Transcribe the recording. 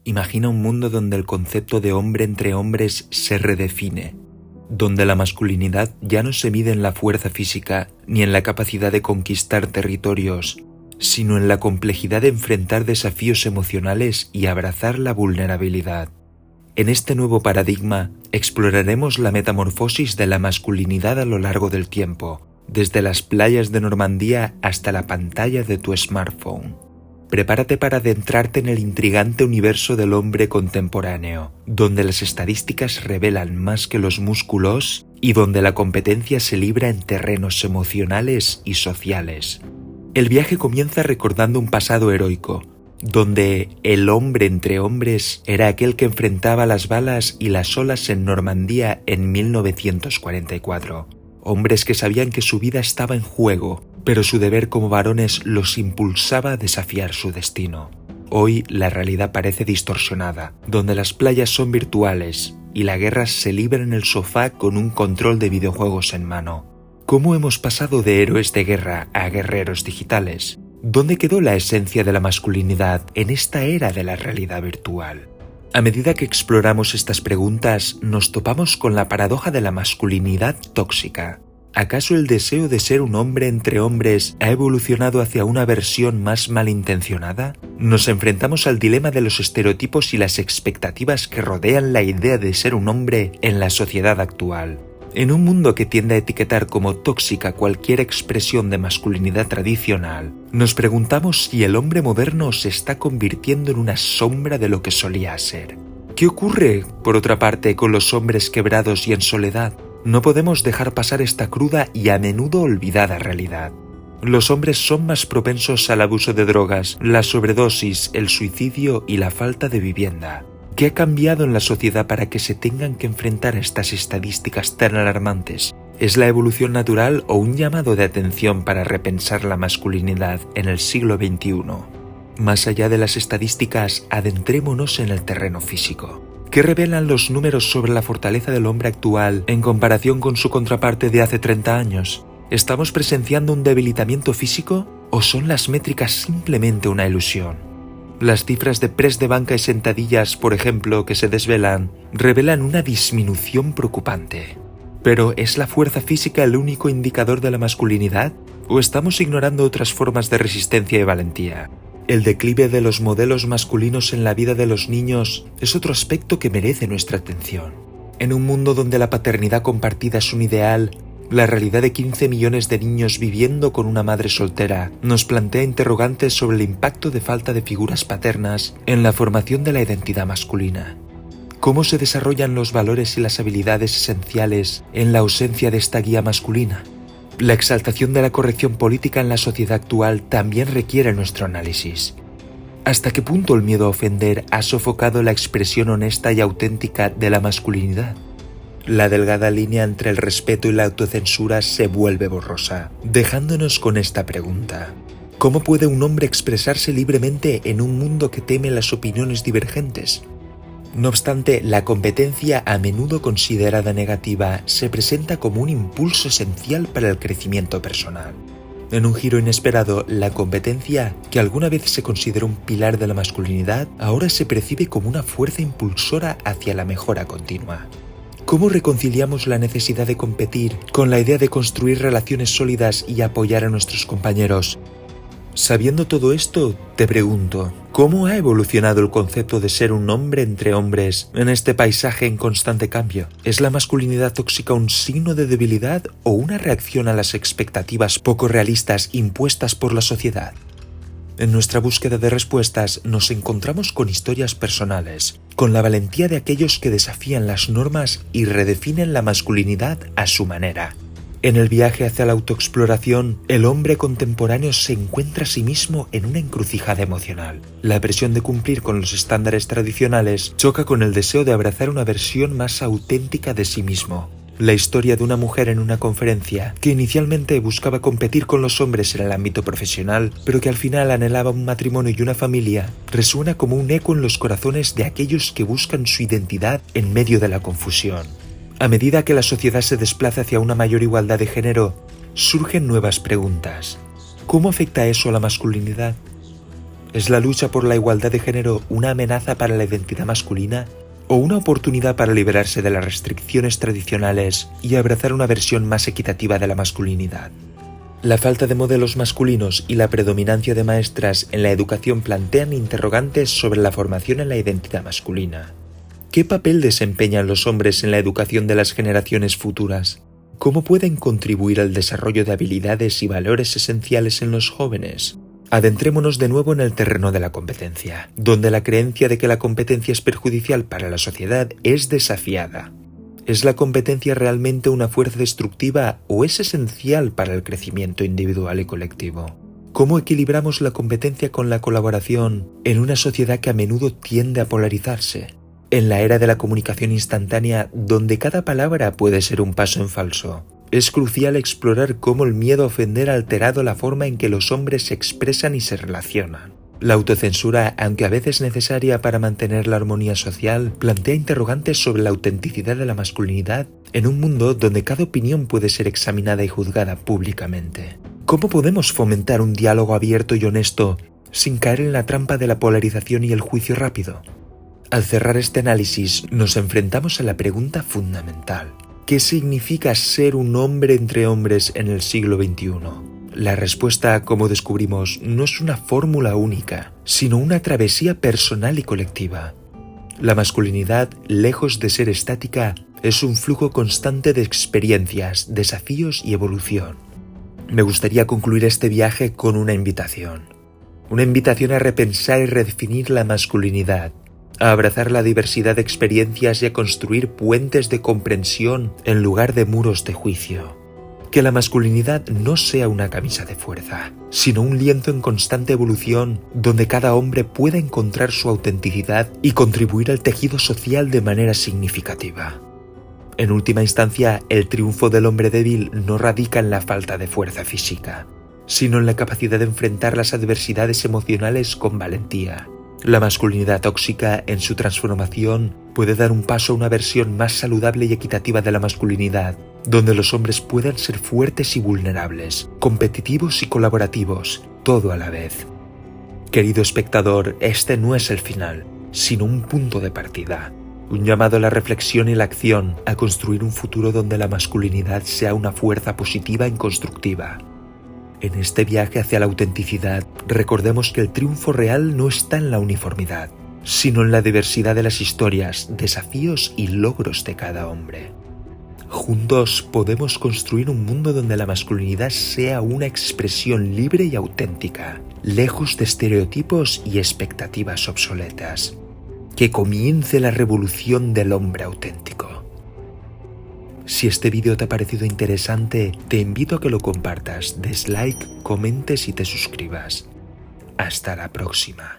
Imagina un mundo donde el concepto de hombre entre hombres se redefine, donde la masculinidad ya no se mide en la fuerza física ni en la capacidad de conquistar territorios, sino en la complejidad de enfrentar desafíos emocionales y abrazar la vulnerabilidad. En este nuevo paradigma exploraremos la metamorfosis de la masculinidad a lo largo del tiempo, desde las playas de Normandía hasta la pantalla de tu smartphone. Prepárate para adentrarte en el intrigante universo del hombre contemporáneo, donde las estadísticas revelan más que los músculos y donde la competencia se libra en terrenos emocionales y sociales. El viaje comienza recordando un pasado heroico, donde el hombre entre hombres era aquel que enfrentaba las balas y las olas en Normandía en 1944. Hombres que sabían que su vida estaba en juego, pero su deber como varones los impulsaba a desafiar su destino. Hoy la realidad parece distorsionada, donde las playas son virtuales y la guerra se libra en el sofá con un control de videojuegos en mano. ¿Cómo hemos pasado de héroes de guerra a guerreros digitales? ¿Dónde quedó la esencia de la masculinidad en esta era de la realidad virtual? A medida que exploramos estas preguntas, nos topamos con la paradoja de la masculinidad tóxica. ¿Acaso el deseo de ser un hombre entre hombres ha evolucionado hacia una versión más malintencionada? Nos enfrentamos al dilema de los estereotipos y las expectativas que rodean la idea de ser un hombre en la sociedad actual. En un mundo que tiende a etiquetar como tóxica cualquier expresión de masculinidad tradicional, nos preguntamos si el hombre moderno se está convirtiendo en una sombra de lo que solía ser. ¿Qué ocurre, por otra parte, con los hombres quebrados y en soledad? No podemos dejar pasar esta cruda y a menudo olvidada realidad. Los hombres son más propensos al abuso de drogas, la sobredosis, el suicidio y la falta de vivienda. ¿Qué ha cambiado en la sociedad para que se tengan que enfrentar a estas estadísticas tan alarmantes? ¿Es la evolución natural o un llamado de atención para repensar la masculinidad en el siglo XXI? Más allá de las estadísticas, adentrémonos en el terreno físico. ¿Qué revelan los números sobre la fortaleza del hombre actual en comparación con su contraparte de hace 30 años? ¿Estamos presenciando un debilitamiento físico o son las métricas simplemente una ilusión? Las cifras de press de banca y sentadillas, por ejemplo, que se desvelan, revelan una disminución preocupante. ¿Pero es la fuerza física el único indicador de la masculinidad? ¿O estamos ignorando otras formas de resistencia y valentía? El declive de los modelos masculinos en la vida de los niños es otro aspecto que merece nuestra atención. En un mundo donde la paternidad compartida es un ideal, la realidad de 15 millones de niños viviendo con una madre soltera nos plantea interrogantes sobre el impacto de falta de figuras paternas en la formación de la identidad masculina. ¿Cómo se desarrollan los valores y las habilidades esenciales en la ausencia de esta guía masculina? La exaltación de la corrección política en la sociedad actual también requiere nuestro análisis. ¿Hasta qué punto el miedo a ofender ha sofocado la expresión honesta y auténtica de la masculinidad? La delgada línea entre el respeto y la autocensura se vuelve borrosa, dejándonos con esta pregunta. ¿Cómo puede un hombre expresarse libremente en un mundo que teme las opiniones divergentes? No obstante, la competencia, a menudo considerada negativa, se presenta como un impulso esencial para el crecimiento personal. En un giro inesperado, la competencia, que alguna vez se consideró un pilar de la masculinidad, ahora se percibe como una fuerza impulsora hacia la mejora continua. ¿Cómo reconciliamos la necesidad de competir con la idea de construir relaciones sólidas y apoyar a nuestros compañeros? Sabiendo todo esto, te pregunto, ¿cómo ha evolucionado el concepto de ser un hombre entre hombres en este paisaje en constante cambio? ¿Es la masculinidad tóxica un signo de debilidad o una reacción a las expectativas poco realistas impuestas por la sociedad? En nuestra búsqueda de respuestas nos encontramos con historias personales, con la valentía de aquellos que desafían las normas y redefinen la masculinidad a su manera. En el viaje hacia la autoexploración, el hombre contemporáneo se encuentra a sí mismo en una encrucijada emocional. La presión de cumplir con los estándares tradicionales choca con el deseo de abrazar una versión más auténtica de sí mismo. La historia de una mujer en una conferencia que inicialmente buscaba competir con los hombres en el ámbito profesional, pero que al final anhelaba un matrimonio y una familia, resuena como un eco en los corazones de aquellos que buscan su identidad en medio de la confusión. A medida que la sociedad se desplaza hacia una mayor igualdad de género, surgen nuevas preguntas. ¿Cómo afecta eso a la masculinidad? ¿Es la lucha por la igualdad de género una amenaza para la identidad masculina o una oportunidad para liberarse de las restricciones tradicionales y abrazar una versión más equitativa de la masculinidad? La falta de modelos masculinos y la predominancia de maestras en la educación plantean interrogantes sobre la formación en la identidad masculina. ¿Qué papel desempeñan los hombres en la educación de las generaciones futuras? ¿Cómo pueden contribuir al desarrollo de habilidades y valores esenciales en los jóvenes? Adentrémonos de nuevo en el terreno de la competencia, donde la creencia de que la competencia es perjudicial para la sociedad es desafiada. ¿Es la competencia realmente una fuerza destructiva o es esencial para el crecimiento individual y colectivo? ¿Cómo equilibramos la competencia con la colaboración en una sociedad que a menudo tiende a polarizarse? En la era de la comunicación instantánea, donde cada palabra puede ser un paso en falso, es crucial explorar cómo el miedo a ofender ha alterado la forma en que los hombres se expresan y se relacionan. La autocensura, aunque a veces necesaria para mantener la armonía social, plantea interrogantes sobre la autenticidad de la masculinidad en un mundo donde cada opinión puede ser examinada y juzgada públicamente. ¿Cómo podemos fomentar un diálogo abierto y honesto sin caer en la trampa de la polarización y el juicio rápido? Al cerrar este análisis, nos enfrentamos a la pregunta fundamental: ¿qué significa ser un hombre entre hombres en el siglo XXI? La respuesta, como descubrimos, no es una fórmula única, sino una travesía personal y colectiva. La masculinidad, lejos de ser estática, es un flujo constante de experiencias, desafíos y evolución. Me gustaría concluir este viaje con una invitación. Una invitación a repensar y redefinir la masculinidad, a abrazar la diversidad de experiencias y a construir puentes de comprensión en lugar de muros de juicio. Que la masculinidad no sea una camisa de fuerza, sino un lienzo en constante evolución donde cada hombre pueda encontrar su autenticidad y contribuir al tejido social de manera significativa. En última instancia, el triunfo del hombre débil no radica en la falta de fuerza física, sino en la capacidad de enfrentar las adversidades emocionales con valentía. La masculinidad tóxica, en su transformación, puede dar un paso a una versión más saludable y equitativa de la masculinidad, donde los hombres puedan ser fuertes y vulnerables, competitivos y colaborativos, todo a la vez. Querido espectador, este no es el final, sino un punto de partida. Un llamado a la reflexión y la acción, a construir un futuro donde la masculinidad sea una fuerza positiva y constructiva. En este viaje hacia la autenticidad, recordemos que el triunfo real no está en la uniformidad, sino en la diversidad de las historias, desafíos y logros de cada hombre. Juntos podemos construir un mundo donde la masculinidad sea una expresión libre y auténtica, lejos de estereotipos y expectativas obsoletas. Que comience la revolución del hombre auténtico. Si este vídeo te ha parecido interesante, te invito a que lo compartas, des like, comentes y te suscribas. Hasta la próxima.